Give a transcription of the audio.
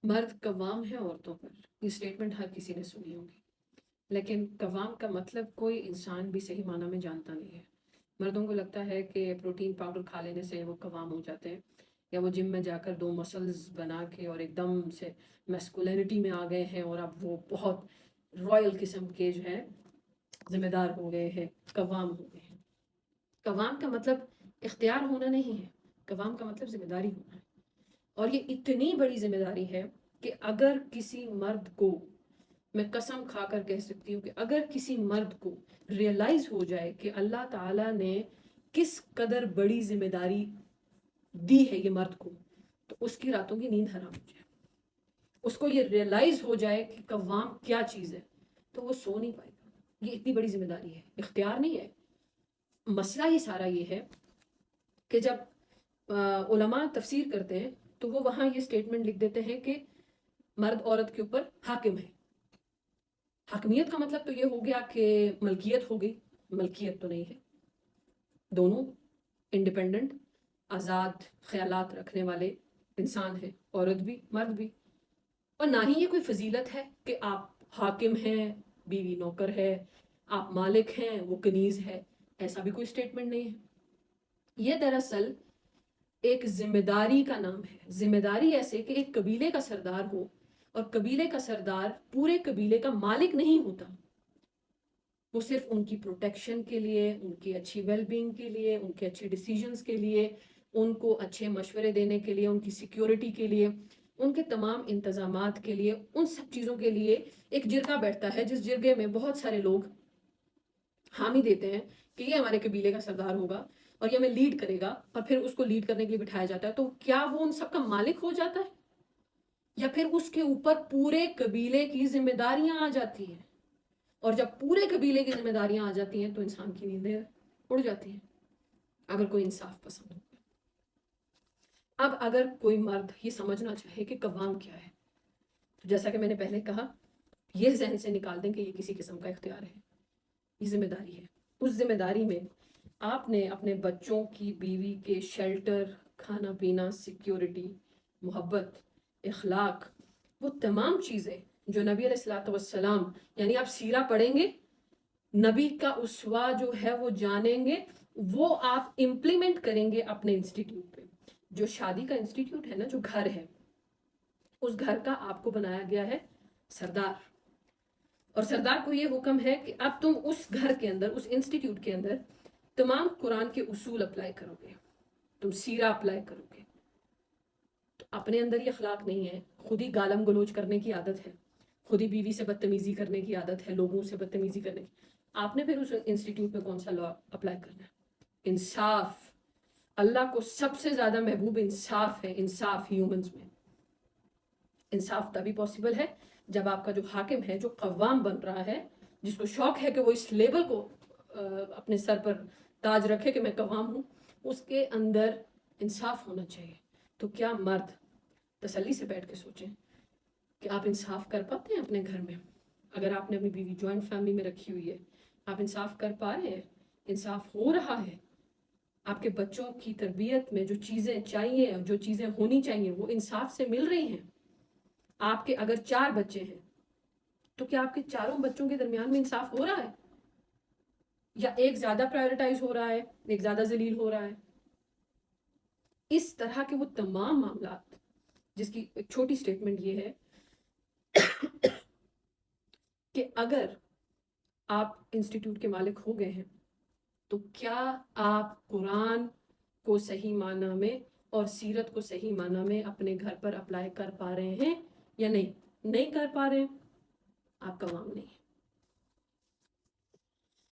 مرد قوام ہے عورتوں پر، یہ اسٹیٹمنٹ ہر کسی نے سنی ہوگی، لیکن قوام کا مطلب کوئی انسان بھی صحیح معنی میں جانتا نہیں ہے۔ مردوں کو لگتا ہے کہ پروٹین پاؤڈر کھا لینے سے وہ قوام ہو جاتے ہیں، یا وہ جم میں جا کر 2 مسلز بنا کے اور ایک دم سے میسکولینٹی میں آ گئے ہیں اور اب وہ بہت رائل قسم کے جو ہے ذمہ دار ہو گئے ہیں، قوام ہو گئے ہیں۔ قوام کا مطلب اختیار ہونا نہیں ہے، قوام کا مطلب ذمہ داری ہونا ہے۔ اور یہ اتنی بڑی ذمہ داری ہے کہ اگر کسی مرد کو، میں قسم کھا کر کہہ سکتی ہوں کہ اگر کسی مرد کو ریئلائز ہو جائے کہ اللہ تعالیٰ نے کس قدر بڑی ذمہ داری دی ہے یہ مرد کو، تو اس کی راتوں کی نیند حرام ہو جائے، اس کو یہ ریئلائز ہو جائے کہ قوام کیا چیز ہے، تو وہ سو نہیں پائے گا۔ یہ اتنی بڑی ذمہ داری ہے، اختیار نہیں ہے۔ مسئلہ ہی سارا یہ ہے کہ جب علماء تفسیر کرتے ہیں تو وہ وہاں یہ سٹیٹمنٹ لکھ دیتے ہیں کہ مرد عورت کے اوپر حاکم ہے۔ حاکمیت کا مطلب تو یہ ہو گیا کہ ملکیت ہو گئی، ملکیت تو نہیں ہے۔ دونوں انڈیپینڈنٹ آزاد خیالات رکھنے والے انسان ہیں، عورت بھی مرد بھی۔ اور نہ ہی یہ کوئی فضیلت ہے کہ آپ حاکم ہیں، بیوی نوکر ہے، آپ مالک ہیں، وہ کنیز ہے، ایسا بھی کوئی سٹیٹمنٹ نہیں ہے۔ یہ دراصل ایک ذمہ داری کا نام ہے۔ ذمہ داری ایسے کہ ایک قبیلے کا سردار ہو، اور قبیلے کا سردار پورے قبیلے کا مالک نہیں ہوتا، وہ صرف ان کی پروٹیکشن کے لیے، ان کی اچھی ویل بینگ کے لیے، ان کے اچھے ڈیسیجنز کے لیے، ان کو اچھے مشورے دینے کے لیے، ان کی سیکیورٹی کے لیے، ان کے تمام انتظامات کے لیے، ان سب چیزوں کے لیے ایک جرگہ بیٹھتا ہے، جس جرگے میں بہت سارے لوگ حامی دیتے ہیں کہ یہ ہمارے قبیلے کا سردار ہوگا اور یہ ہمیں لیڈ کرے گا، اور پھر اس کو لیڈ کرنے کے لیے بٹھایا جاتا ہے۔ تو کیا وہ ان سب کا مالک ہو جاتا ہے، یا پھر اس کے اوپر پورے قبیلے کی ذمہ داریاں آ جاتی ہیں؟ اور جب پورے قبیلے کی ذمہ داریاں آ جاتی ہیں تو انسان کی نیندیں اڑ جاتی ہیں، اگر کوئی انصاف پسند ہو۔ اب اگر کوئی مرد یہ سمجھنا چاہے کہ قوام کیا ہے، تو جیسا کہ میں نے پہلے کہا، یہ ذہن سے نکال دیں کہ یہ کسی قسم کا اختیار ہے، یہ ذمہ داری ہے۔ اس ذمہ داری میں آپ نے اپنے بچوں کی، بیوی کے شیلٹر، کھانا پینا، سیکیورٹی، محبت، اخلاق، وہ تمام چیزیں جو نبی علیہ الصلوۃ والسلام، یعنی آپ سیرہ پڑھیں گے، نبی کا اسوہ جو ہے وہ جانیں گے، وہ آپ امپلیمنٹ کریں گے اپنے انسٹیٹیوٹ پہ۔ جو شادی کا انسٹیٹیوٹ ہے نا، جو گھر ہے، اس گھر کا آپ کو بنایا گیا ہے سردار، اور سردار کو یہ حکم ہے کہ اب تم اس گھر کے اندر، اس انسٹیٹیوٹ کے اندر تمام قرآن کے اصول اپلائی کرو گے، تم سیرہ اپلائی کرو گے۔ تو اپنے اندر یہ اخلاق نہیں ہے، خود ہی گالم گلوچ کرنے کی عادت ہے، خود ہی بیوی سے بدتمیزی کرنے کی عادت ہے، لوگوں سے بدتمیزی کرنے کی، آپ نے پھر اس انسٹیٹیوٹ میں کون سا لا اپلائی کرنا ہے؟ انصاف۔ اللہ کو سب سے زیادہ محبوب انصاف ہے، انصاف ہیومنز میں۔ انصاف تبھی پاسبل ہے جب آپ کا جو حاکم ہے، جو قوام بن رہا ہے، جس کو شوق ہے کہ وہ اس لیبل کو اپنے سر پر تاج رکھے کہ میں قوام ہوں، اس کے اندر انصاف ہونا چاہیے۔ تو کیا مرد تسلی سے بیٹھ کے سوچیں کہ آپ انصاف کر پاتے ہیں اپنے گھر میں؟ اگر آپ نے اپنی بیوی جوائنٹ فیملی میں رکھی ہوئی ہے، آپ انصاف کر پا رہے ہیں؟ انصاف ہو رہا ہے؟ آپ کے بچوں کی تربیت میں جو چیزیں چاہیے، جو چیزیں ہونی چاہیے، وہ انصاف سے مل رہی ہیں؟ آپ کے اگر 4 بچے ہیں تو کیا آپ کے چاروں بچوں کے درمیان میں انصاف ہو رہا ہے، یا ایک زیادہ پرائیورٹائز ہو رہا ہے، ایک زیادہ ذلیل ہو رہا ہے؟ اس طرح کے وہ تمام معاملات، جس کی ایک چھوٹی سٹیٹمنٹ یہ ہے کہ اگر آپ انسٹیٹیوٹ کے مالک ہو گئے ہیں تو کیا آپ قرآن کو صحیح معنی میں اور سیرت کو صحیح معنی میں اپنے گھر پر اپلائی کر پا رہے ہیں یا نہیں؟ نہیں کر پا رہے ہیں، آپ قوام نہیں ہیں۔